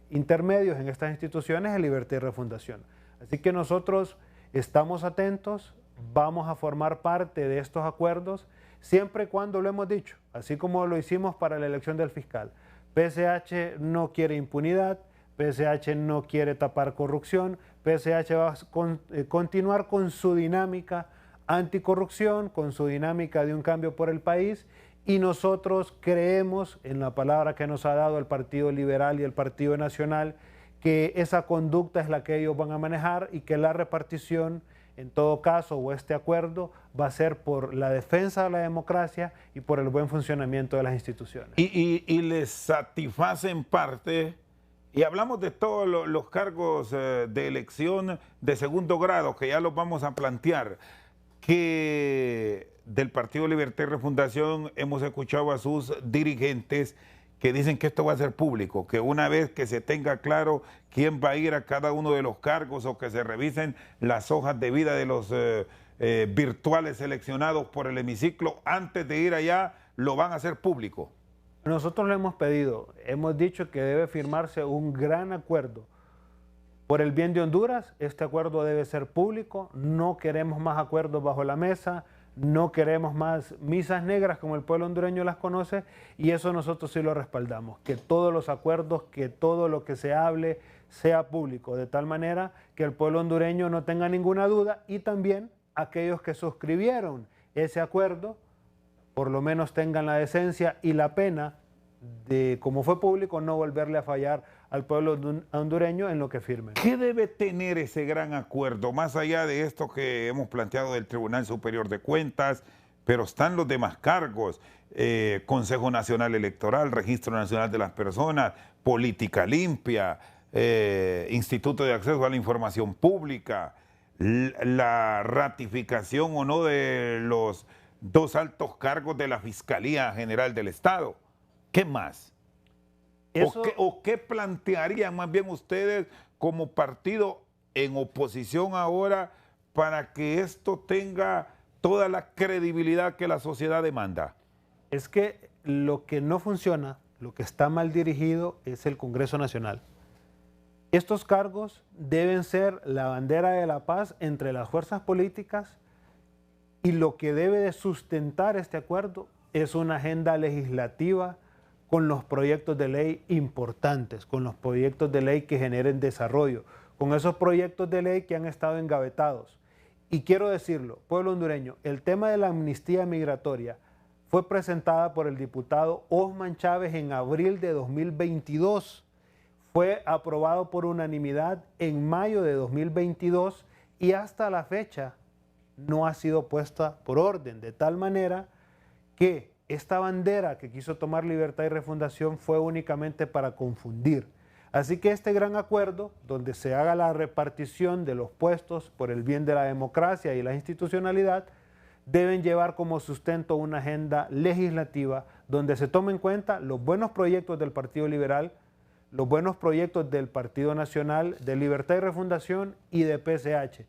S2: intermedios en estas instituciones es Libertad y Refundación. Así que nosotros estamos atentos, vamos a formar parte de estos acuerdos, siempre y cuando lo hemos dicho, así como lo hicimos para la elección del fiscal. PSH no quiere impunidad, PSH no quiere tapar corrupción, PSH va a continuar con su dinámica anticorrupción, con su dinámica de un cambio por el país, y nosotros creemos en la palabra que nos ha dado el Partido Liberal y el Partido Nacional, que esa conducta es la que ellos van a manejar y que la repartición, en todo caso, o este acuerdo, va a ser por la defensa de la democracia y por el buen funcionamiento de las instituciones.
S1: Y les satisface en parte, y hablamos de todos los cargos de elección de segundo grado, que ya los vamos a plantear, que del Partido Libertad y Refundación hemos escuchado a sus dirigentes que dicen que esto va a ser público, que una vez que se tenga claro quién va a ir a cada uno de los cargos o que se revisen las hojas de vida de los virtuales seleccionados por el hemiciclo, antes de ir allá lo van a hacer público.
S2: Nosotros lo hemos pedido, hemos dicho que debe firmarse un gran acuerdo por el bien de Honduras. Este acuerdo debe ser público, no queremos más acuerdos bajo la mesa, no queremos más misas negras como el pueblo hondureño las conoce, y eso nosotros sí lo respaldamos, que todos los acuerdos, que todo lo que se hable sea público, de tal manera que el pueblo hondureño no tenga ninguna duda, y también aquellos que suscribieron ese acuerdo por lo menos tengan la decencia y la pena de, como fue público, no volverle a fallar al pueblo hondureño en lo que firmen.
S1: ¿Qué debe tener ese gran acuerdo, más allá de esto que hemos planteado del Tribunal Superior de Cuentas, pero están los demás cargos, Consejo Nacional Electoral, Registro Nacional de las Personas, Política Limpia, Instituto de Acceso a la Información Pública, la ratificación o no de los 2 altos cargos de la Fiscalía General del Estado? ¿Qué más?
S2: Eso...
S1: ¿O qué plantearían más bien ustedes como partido en oposición ahora para que esto tenga toda la credibilidad que la sociedad demanda?
S2: Es que lo que no funciona, lo que está mal dirigido es el Congreso Nacional. Estos cargos deben ser la bandera de la paz entre las fuerzas políticas, y lo que debe de sustentar este acuerdo es una agenda legislativa con los proyectos de ley importantes, con los proyectos de ley que generen desarrollo, con esos proyectos de ley que han estado engavetados. Y quiero decirlo, pueblo hondureño, el tema de la amnistía migratoria fue presentada por el diputado Osman Chávez en abril de 2022, fue aprobado por unanimidad en mayo de 2022 y hasta la fecha no ha sido puesta por orden, de tal manera que esta bandera que quiso tomar Libertad y Refundación fue únicamente para confundir. Así que este gran acuerdo, donde se haga la repartición de los puestos por el bien de la democracia y la institucionalidad, deben llevar como sustento una agenda legislativa donde se tomen en cuenta los buenos proyectos del Partido Liberal, los buenos proyectos del Partido Nacional, de Libertad y Refundación y de PSH.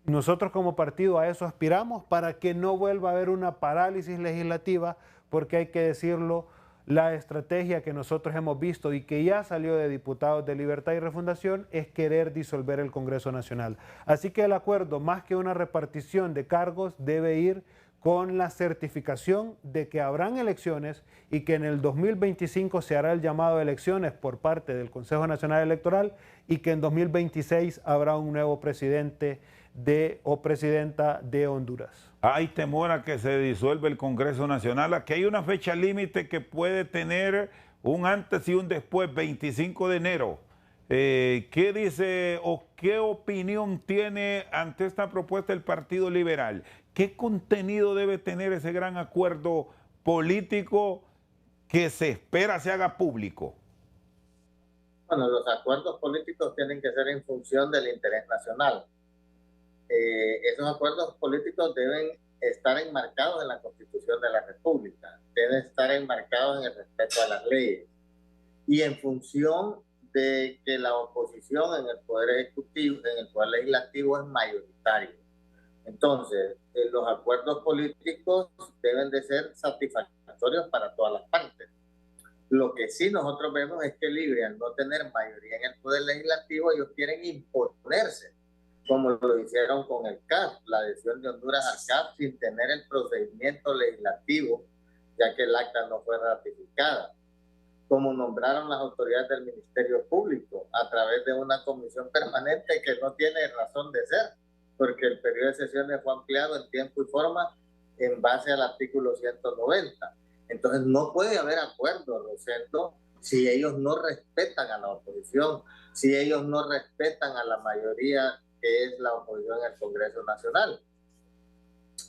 S2: Nosotros como partido a eso aspiramos, para que no vuelva a haber una parálisis legislativa, porque hay que decirlo, la estrategia que nosotros hemos visto y que ya salió de diputados de Libertad y Refundación es querer disolver el Congreso Nacional. Así que el acuerdo, más que una repartición de cargos, debe ir con la certificación de que habrán elecciones y que en el 2025 se hará el llamado a elecciones por parte del Consejo Nacional Electoral y que en 2026 habrá un nuevo presidente o presidenta de Honduras.
S1: Hay temor a que se disuelva el Congreso Nacional, a que hay una fecha límite que puede tener un antes y un después, 25 de enero. ¿Qué dice o qué opinión tiene ante esta propuesta el Partido Liberal? ¿Qué contenido debe tener ese gran acuerdo político que se espera se haga público?
S3: Bueno, los acuerdos políticos tienen que ser en función del interés nacional. Esos acuerdos políticos deben estar enmarcados en la Constitución de la República, deben estar enmarcados en el respeto a las leyes y en función de que la oposición en el Poder Ejecutivo, en el Poder Legislativo es mayoritario. Entonces, los acuerdos políticos deben de ser satisfactorios para todas las partes. Lo que sí nosotros vemos es que Libre, al no tener mayoría en el Poder Legislativo, ellos quieren imponerse, como lo hicieron con el CAF, la adhesión de Honduras al CAF sin tener el procedimiento legislativo, ya que el acta no fue ratificada. Como nombraron las autoridades del Ministerio Público a través de una comisión permanente que no tiene razón de ser, porque el periodo de sesiones fue ampliado en tiempo y forma en base al artículo 190. Entonces no puede haber acuerdo, Rosendo, si ellos no respetan a la oposición, si ellos no respetan a la mayoría que es la oposición en el Congreso Nacional.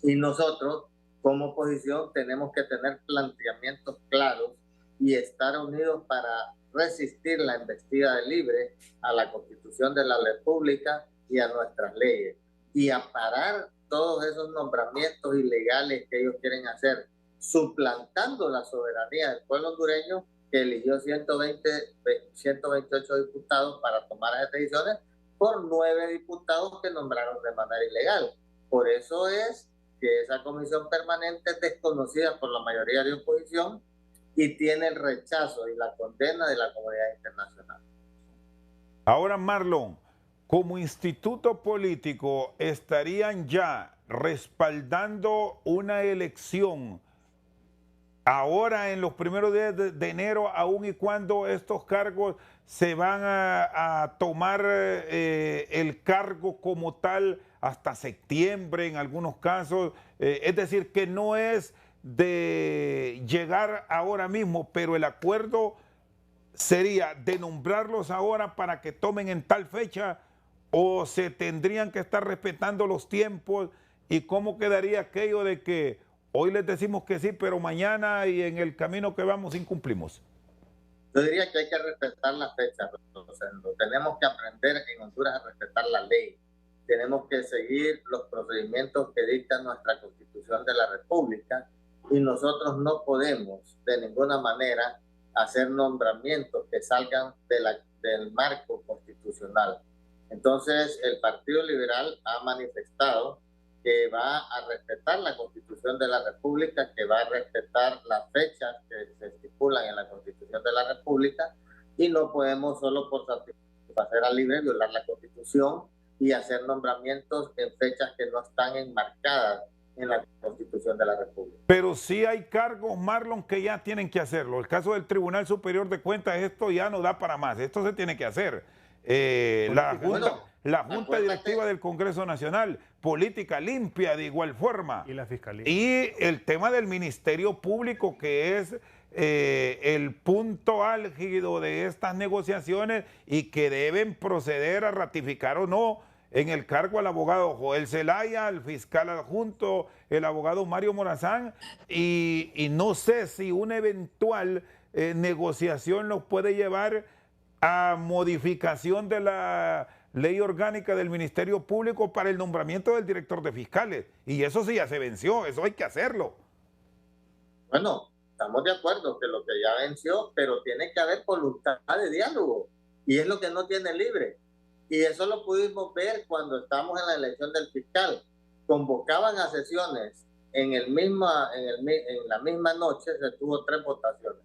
S3: Y nosotros, como oposición, tenemos que tener planteamientos claros y estar unidos para resistir la embestida de Libre a la Constitución de la República y a nuestras leyes, y a parar todos esos nombramientos ilegales que ellos quieren hacer, suplantando la soberanía del pueblo hondureño que eligió 128 diputados para tomar las decisiones por 9 diputados que nombraron de manera ilegal. Por eso es que esa comisión permanente es desconocida por la mayoría de oposición y tiene el rechazo y la condena de la comunidad internacional.
S1: Ahora, Marlon, como instituto político, ¿estarían ya respaldando una elección ahora en los primeros días de enero, aun y cuando estos cargos se van a tomar el cargo como tal hasta septiembre en algunos casos? Es decir, que no es de llegar ahora mismo, pero el acuerdo sería de nombrarlos ahora para que tomen en tal fecha, o se tendrían que estar respetando los tiempos. ¿Y cómo quedaría aquello de que hoy les decimos que sí, pero mañana y en el camino que vamos incumplimos?
S3: Yo diría que hay que respetar las fechas. Tenemos que aprender en Honduras a respetar la ley. Tenemos que seguir los procedimientos que dicta nuestra Constitución de la República, y nosotros no podemos de ninguna manera hacer nombramientos que salgan del marco constitucional. Entonces, el Partido Liberal ha manifestado que va a respetar la Constitución de la República, que va a respetar las fechas que se estipulan en la Constitución de la República, y no podemos solo por satisfacer al Libre violar la Constitución y hacer nombramientos en fechas que no están enmarcadas en la Constitución de la República.
S1: Pero sí hay cargos, Marlon, que ya tienen que hacerlo. El caso del Tribunal Superior de Cuentas, esto ya no da para más, esto se tiene que hacer. La Junta Directiva del Congreso Nacional, política limpia de igual forma.
S2: Y la Fiscalía.
S1: Y el tema del Ministerio Público, que es el punto álgido de estas negociaciones y que deben proceder a ratificar o no en el cargo al abogado Joel Zelaya, al fiscal adjunto, el abogado Mario Morazán, y no sé si una eventual negociación los puede llevar a modificación de la ley orgánica del Ministerio Público para el nombramiento del director de fiscales. Y eso sí ya se venció, eso hay que hacerlo.
S3: Bueno, estamos de acuerdo que lo que ya venció, pero tiene que haber voluntad de diálogo, y es lo que no tiene Libre. Y eso lo pudimos ver cuando estamos en la elección del fiscal. Convocaban a sesiones en la misma noche, se tuvo 3 votaciones.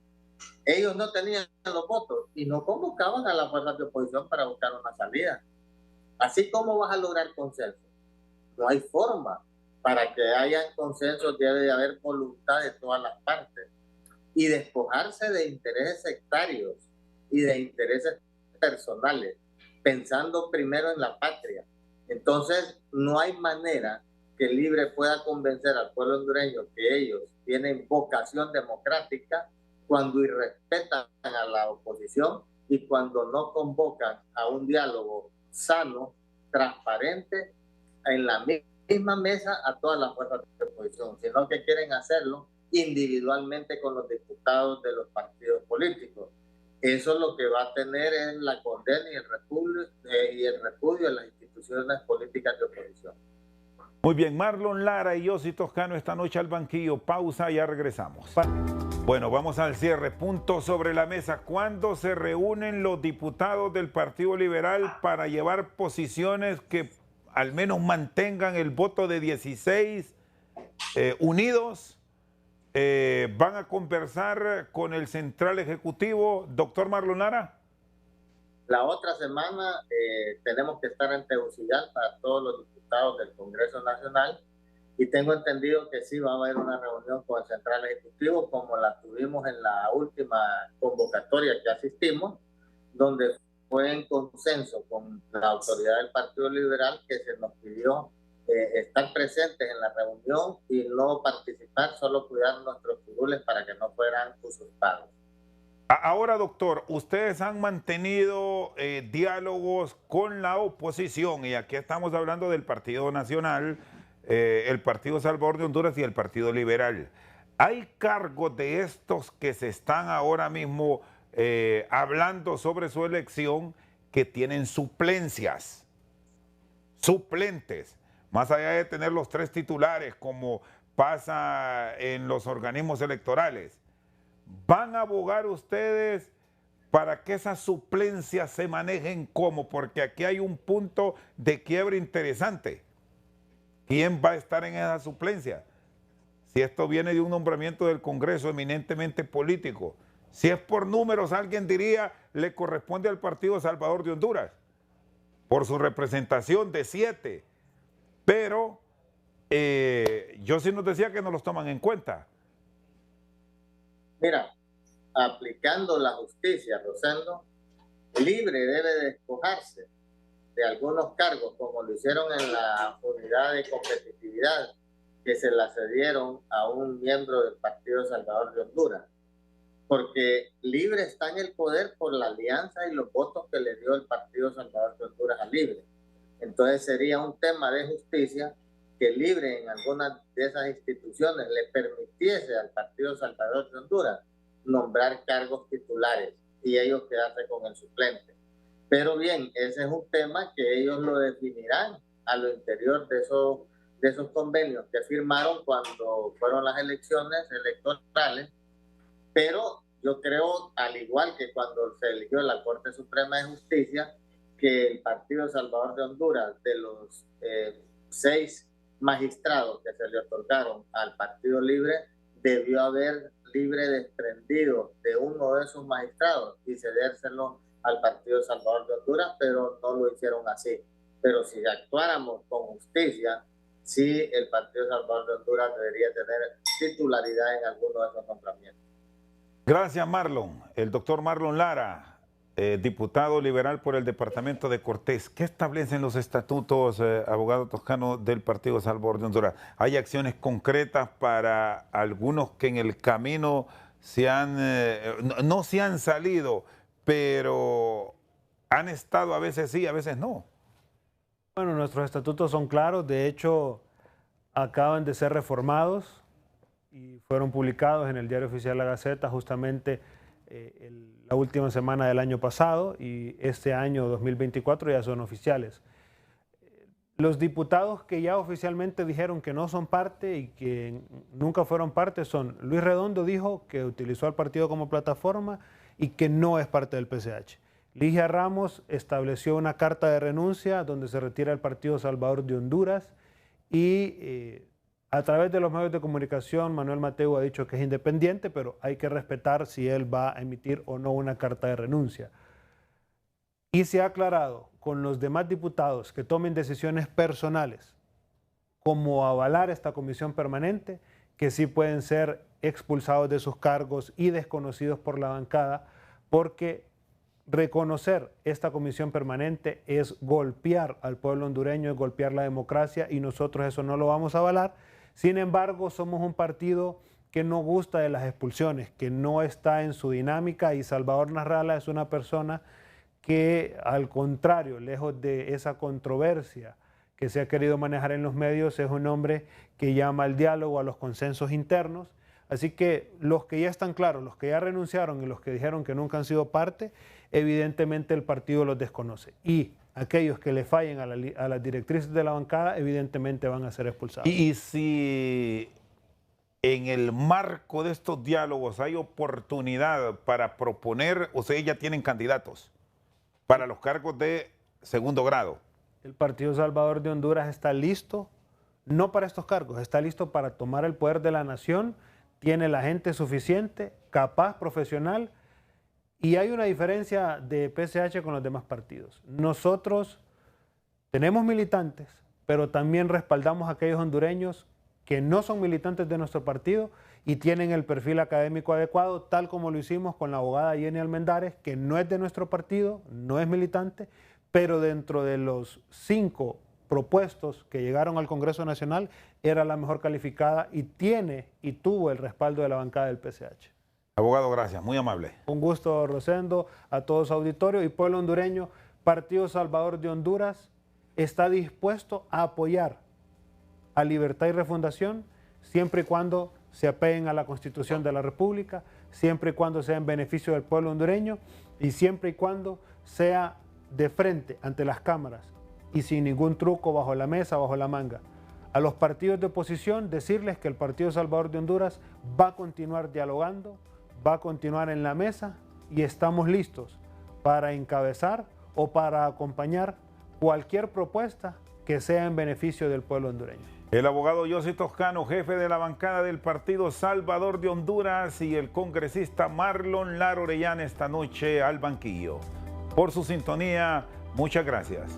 S3: Ellos no tenían los votos y no convocaban a las fuerzas de oposición para buscar una salida. Así como vas a lograr consenso. No hay forma. Para que haya consenso debe de haber voluntad de todas las partes. Y despojarse de intereses sectarios y de intereses personales, pensando primero en la patria Entonces, no hay manera que Libre pueda convencer al pueblo hondureño que ellos tienen vocación democrática cuando irrespetan a la oposición y cuando no convocan a un diálogo sano, transparente, en la misma mesa a todas las fuerzas de oposición, sino que quieren hacerlo individualmente con los diputados de los partidos políticos. Eso es lo que va a tener en la condena y el repudio de las instituciones políticas de oposición.
S1: Muy bien, Marlon Lara y Yossi Toscano esta noche al banquillo. Pausa, ya regresamos. Bueno, vamos al cierre. Punto sobre la mesa. ¿Cuándo se reúnen los diputados del Partido Liberal para llevar posiciones que al menos mantengan el voto de 16 unidos? ¿Van a conversar con el Central Ejecutivo, doctor Marlon Lara?
S3: La otra semana tenemos que estar en Tegucigalpa para todos los diputados del Congreso Nacional y tengo entendido que sí va a haber una reunión con el Central Ejecutivo como la tuvimos en la última convocatoria que asistimos, donde fue en consenso con la autoridad del Partido Liberal que se nos pidió estar presentes en la reunión y no participar, solo cuidar nuestros curules para que no fueran usurpados.
S1: Ahora, doctor, ustedes han mantenido diálogos con la oposición y aquí estamos hablando del Partido Nacional, el Partido Salvador de Honduras y el Partido Liberal. ¿Hay cargos de estos que se están ahora mismo hablando sobre su elección que tienen suplencias, suplentes, más allá de tener los 3 titulares como pasa en los organismos electorales? ¿Van a abogar ustedes para que esas suplencias se manejen cómo? Porque aquí hay un punto de quiebre interesante. ¿Quién va a estar en esa suplencia? Si esto viene de un nombramiento del Congreso eminentemente político, si es por números, alguien diría, le corresponde al Partido Salvador de Honduras, por su representación de 7. Pero yo sí nos decía que no los toman en cuenta.
S3: Mira, aplicando la justicia, Rosendo, Libre debe despojarse de algunos cargos, como lo hicieron en la unidad de competitividad, que se la cedieron a un miembro del Partido Salvador de Honduras, porque Libre está en el poder por la alianza y los votos que le dio el Partido Salvador de Honduras a Libre. Entonces sería un tema de justicia que Libre en algunas de esas instituciones le permitiese al Partido Salvador de Honduras nombrar cargos titulares y ellos quedarse con el suplente. Pero bien, ese es un tema que ellos lo definirán a lo interior de esos convenios que firmaron cuando fueron las elecciones electorales. Pero yo creo, al igual que cuando se eligió la Corte Suprema de Justicia, que el Partido Salvador de Honduras, de los 6 magistrados que se le otorgaron al Partido Libre, debió haber Libre desprendido de uno de esos magistrados y cedérselo al Partido Salvador de Honduras, pero no lo hicieron así. Pero si actuáramos con justicia, sí, el Partido Salvador de Honduras debería tener titularidad en alguno de esos nombramientos.
S1: Gracias, Marlon. El doctor Marlon Lara, diputado liberal por el departamento de Cortés. ¿Qué establecen los estatutos, abogado Toscano, del Partido Salvador de Honduras? ¿Hay acciones concretas para algunos que en el camino no se han salido, pero han estado a veces sí, a veces no?
S2: Bueno, nuestros estatutos son claros. De hecho, acaban de ser reformados y fueron publicados en el Diario Oficial La Gaceta justamente la última semana del año pasado, y este año 2024 ya son oficiales. Los diputados que ya oficialmente dijeron que no son parte y que nunca fueron parte son: Luis Redondo dijo que utilizó al partido como plataforma y que no es parte del PCH. Ligia Ramos estableció una carta de renuncia donde se retira el Partido Salvador de Honduras y a través de los medios de comunicación, Manuel Mateu ha dicho que es independiente, pero hay que respetar si él va a emitir o no una carta de renuncia. Y se ha aclarado con los demás diputados que tomen decisiones personales, como avalar esta comisión permanente, que sí pueden ser expulsados de sus cargos y desconocidos por la bancada, porque reconocer esta comisión permanente es golpear al pueblo hondureño, es golpear la democracia y nosotros eso no lo vamos a avalar. Sin embargo, somos un partido que no gusta de las expulsiones, que no está en su dinámica, y Salvador Nasralla es una persona que, al contrario, lejos de esa controversia que se ha querido manejar en los medios, es un hombre que llama al diálogo, a los consensos internos. Así que los que ya están claros, los que ya renunciaron y los que dijeron que nunca han sido parte, evidentemente el partido los desconoce. Y aquellos que le fallen a las directrices de la bancada, evidentemente van a ser expulsados.
S1: Y si en el marco de estos diálogos hay oportunidad para proponer, ustedes ya tienen candidatos para los cargos de segundo grado.
S2: El Partido Salvador de Honduras está listo, no para estos cargos, está listo para tomar el poder de la nación, tiene la gente suficiente, capaz, profesional, y hay una diferencia de PCH con los demás partidos. Nosotros tenemos militantes, pero también respaldamos a aquellos hondureños que no son militantes de nuestro partido y tienen el perfil académico adecuado, tal como lo hicimos con la abogada Jenny Almendares, que no es de nuestro partido, no es militante, pero dentro de los 5 propuestos que llegaron al Congreso Nacional, era la mejor calificada y tiene y tuvo el respaldo de la bancada del PCH.
S1: Abogado, gracias, muy amable.
S2: Un gusto, Rosendo, a todos auditorio y pueblo hondureño. Partido Salvador de Honduras está dispuesto a apoyar a Libertad y Refundación siempre y cuando se apeguen a la Constitución de la República, siempre y cuando sea en beneficio del pueblo hondureño y siempre y cuando sea de frente ante las cámaras y sin ningún truco bajo la mesa, bajo la manga. A los partidos de oposición decirles que el Partido Salvador de Honduras va a continuar dialogando, va a continuar en la mesa y estamos listos para encabezar o para acompañar cualquier propuesta que sea en beneficio del pueblo hondureño.
S1: El abogado José Toscano, jefe de la bancada del Partido Salvador de Honduras, y el congresista Marlon Lara Orellana esta noche al banquillo. Por su sintonía, muchas gracias.